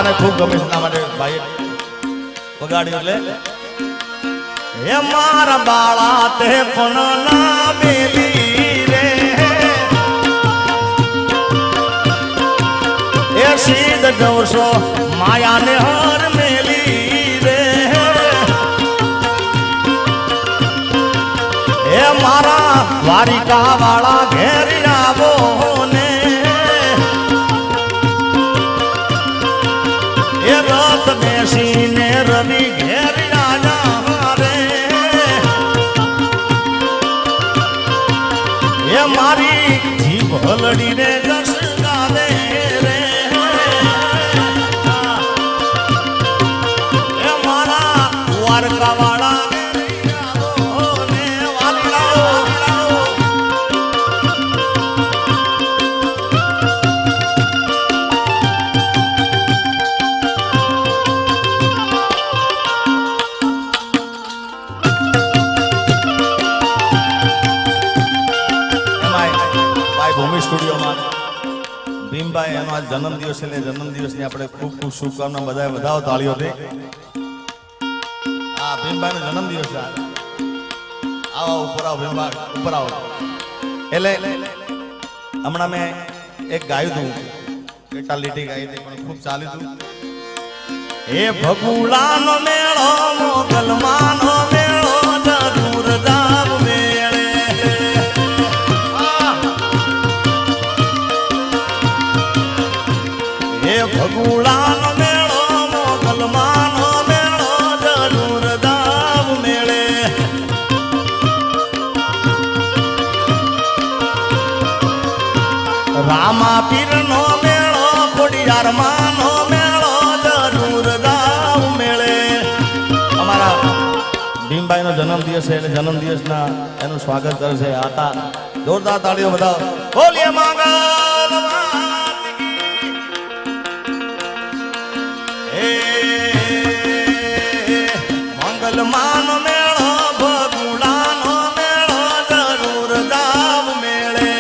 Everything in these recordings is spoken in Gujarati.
બાળાને ખૂબ ગમે છે માટે ભાઈ વગાડ્યું એટલે હે મારા બાળા તે પણ ના બેલી રે એ સીધ જવશો માયાને હર મેલી રે હે મારા વારિકા વાળા ઘેર આવો ને એ રથ બેસીને રવિ ઘેર રાજા રે એ મારી જીભ હલડી ને જસ ગાવે રે એ મારા વારકા વાળા ભીમભાઈ એનો આજ જન્મદિવસ એટલે જન્મદિવસની આપણે ખૂબ ખૂબ શુભકામના બધાએ વધાવો તાળીઓથી આ ભીમભાઈનો જન્મદિવસ છે આવો ઉપર આવો ભીમભાઈ ઉપર આવો એટલે હમણાં મેં એક ગાયું હતું કેટલા લીટી ગાઈ હતી પણ ખૂબ ચાલ્યું હતું હે ભગુડાનો મેળો મોગલમાનો મેળો જરૂર જાવ મેળે હે ભગુડાનો મેળો મોગલમાનો મેળો જરૂર જાવ મેળે રામા પીરનો મેળો ખોડિયારમાંનો મેળો જરૂર જાવ મેળે અમારા ભીમભાઈનો જન્મદિવસ છે એટલે જન્મદિવસના એનું સ્વાગત કરશે આતા જોરદાર તાળીઓ બધા બોલીએ મંગલ મંગલમાનો મેળો ભગુડાનો મેળો જરૂર જાવ મેળે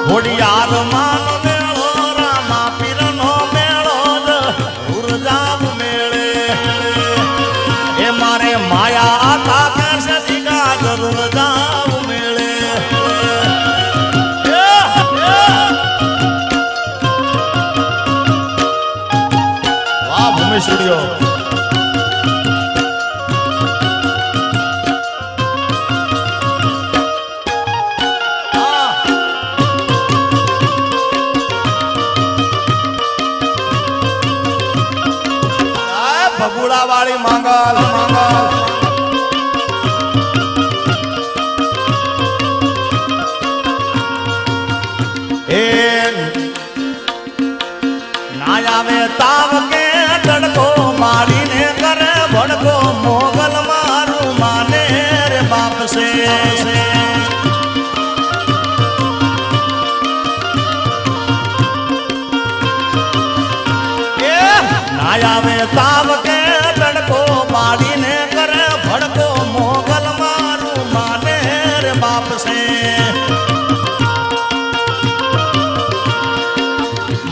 ખોડિયારમાંનો મેળો રામા પીરનો મેળો જરૂર જાવ મેળે એ મારે માયા આતા કરશે સીધા જરૂર જાવ મેળે વાહ ભૂમિ સ્ટુડિયો ભગુડા વાળી મંગલ મંગલ એ ના આવે તાવ કે તડકો મારીને કરે ભડકો મોગલ મારું માને રે બાપ સે ના આવે તાવ કે તડકો મારીને કરે ભડકો મોગલ મારું માને રે બાપ સે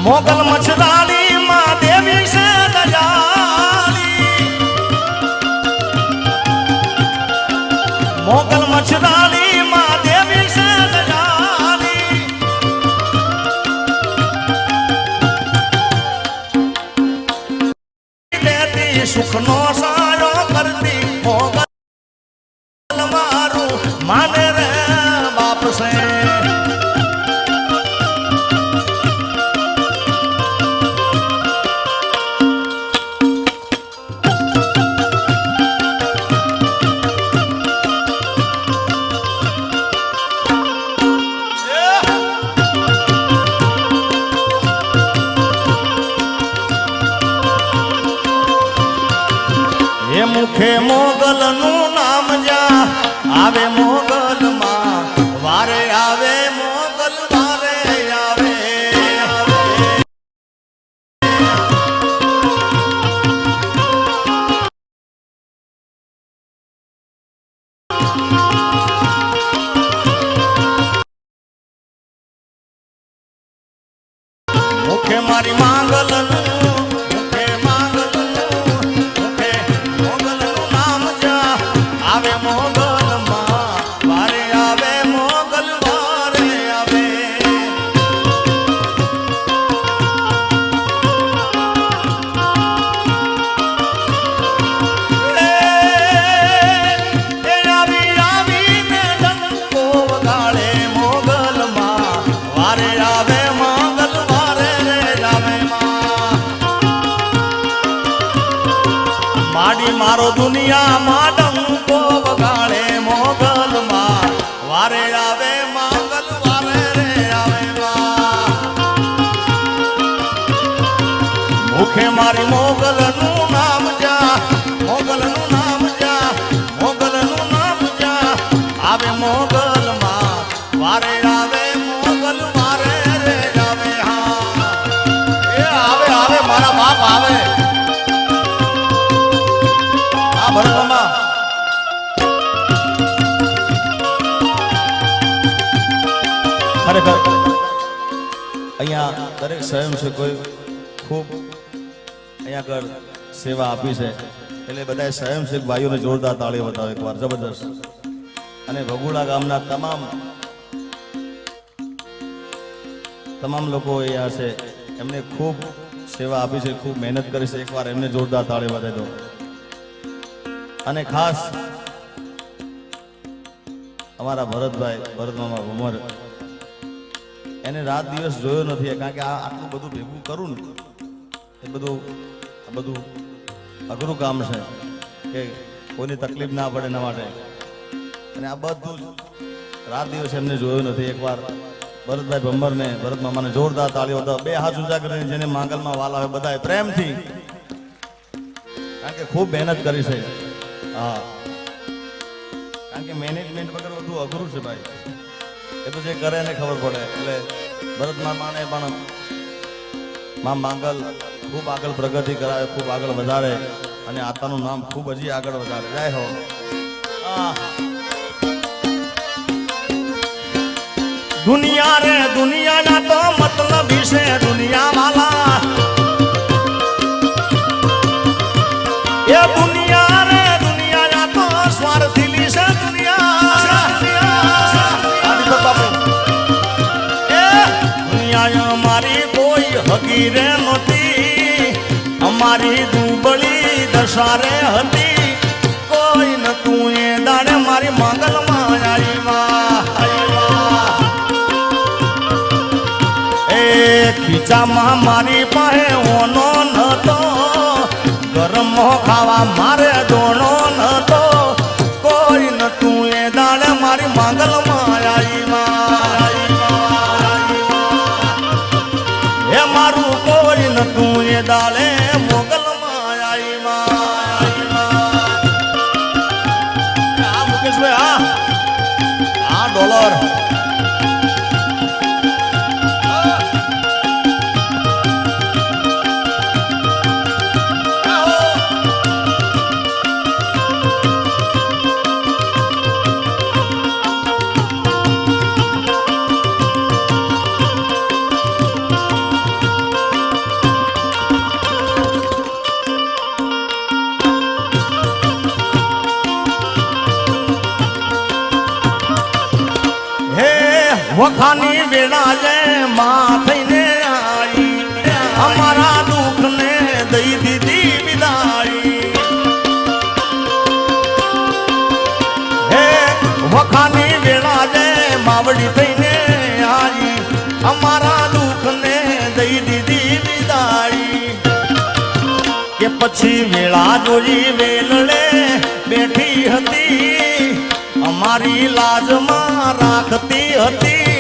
મોગલ મછદાળી માં દેવી છે દયાળી મોગલ મછદાળી માં દેવી છે દયાળી દેતી સુખનો સાયો કરતી મોગલ મારું માને રે બાપ છે મુખે મોગલ નું નામ જા આવે મોગલ માં વારે આવે મોગલ વારે આવે મારી માંગલનું મુખે માંગલનું મુખે મોગલનું નામ જા આવે મોગલમાં વારે આવે મોગલ વારે આવે મારો દુનિયા માં ડંકો વગાડે મોગલ માં વારે આવે માંગલ વારે રે આવે મુખે મારી મોગલ નું નામ જા મોગલ નું નામ જા મોગલ નું નામ જા આવે મોગલ માં વારે આવે મોગલ વારે રે આવે હા એ આવે આવે મારા બાપ આવે ભરતમાં ખરેખર અહીંયા દરેક સ્વયંસેવકોએ ખૂબ અહીંયા આગળ સેવા આપી છે એટલે બધા સ્વયંસેવક ભાઈઓને જોરદાર તાળીઓ બતાવે એકવાર જબરદસ્ત અને ભગુડા ગામના તમામ લોકો અહીંયા છે એમને ખૂબ સેવા આપી છે ખૂબ મહેનત કરી છે એકવાર એમને જોરદાર તાળીઓ બતાવી દો અને ખાસ અમારા ભરત મામા ભમર એને રાત દિવસ જોયો નથી કારણ કે આટલું બધું ભેગું કરું ને એ બધું અઘરું કામ છે કે કોઈની તકલીફ ના પડે એના માટે અને આ બધું રાત દિવસ એમને જોયું નથી એકવાર ભરતભાઈ ભમરને ભરત મામાને જોરદાર તાળીઓ હતો બે હાથ ઊંચા કરીને જેને માંગલમાં વાલ આવે બધાએ પ્રેમથી કારણ કે ખૂબ મહેનત કરી છે હા કારણ કે મેનેજમેન્ટ વગર બધું અઘરું છે ભાઈ એ તો જે કરે એને ખબર પડે એટલે ભરત મામાને પણ માં માંગલ ખૂબ આગળ પ્રગતિ કરાવે ખૂબ આગળ વધારે અને આતાનું નામ ખૂબ હજી આગળ વધારે જય હો દુનિયા રે દુનિયાના તો મતલબ છે દુનિયા વાલા એ દુનિયા રે દુનિયા તો સ્વાર્થીલી છે દુનિયા દુનિયા અમારી કોઈ હકી રે નહોતી અમારી દુબળી દશા રે હતી કોઈ ન તું એ દાડે મારી માંગલમાં આવ્યા ખીચામાં મારી પાસે ઓનો નતો ગરમ ખાવા મારે દોણો નતો કોઈ નતું એ દાડે મારી માંગલમાં આવ્યા એ મારું કોઈ નતું એ દાડે મોગલમાં આવ્યા મુકેશભાઈ હા ડોલર વખાની વેળા જે માં થઈને આવી અમારા દુઃખ ને દઈ દીધી વિદાઈ હે વખાની વેળા જે માવડી થઈને આવી અમારા દુઃખ ને દઈ દીધી વિદાઈ કે પછી વેળા જોઈ વેલડે બેઠી હતી અમારી લાજમાં રાખતી હતી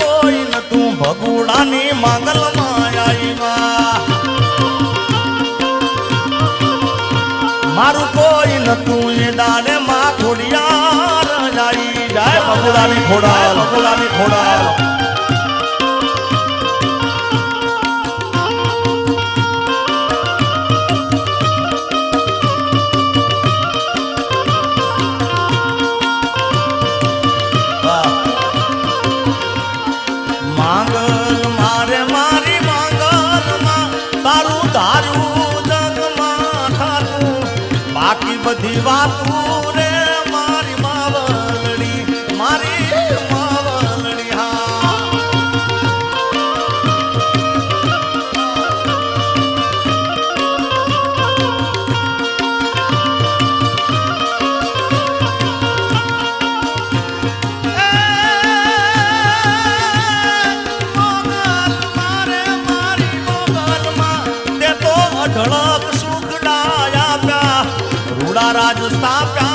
કોઈ ન તું ભગુડાની માંગલમાં આવ્યા મારું કોઈ ન તું એ દાડે માં ખોડિયાર જાય જાય ભગુડાની ખોડાલ ભગુડાની ખોડાલ માંગલ મારે મારી માંગલ બાકી બધી વાતું રે મારી માવલડી હા ઢળક સુખ ડાયા પ્યા રૂડા રાજ સ્થાપ્યા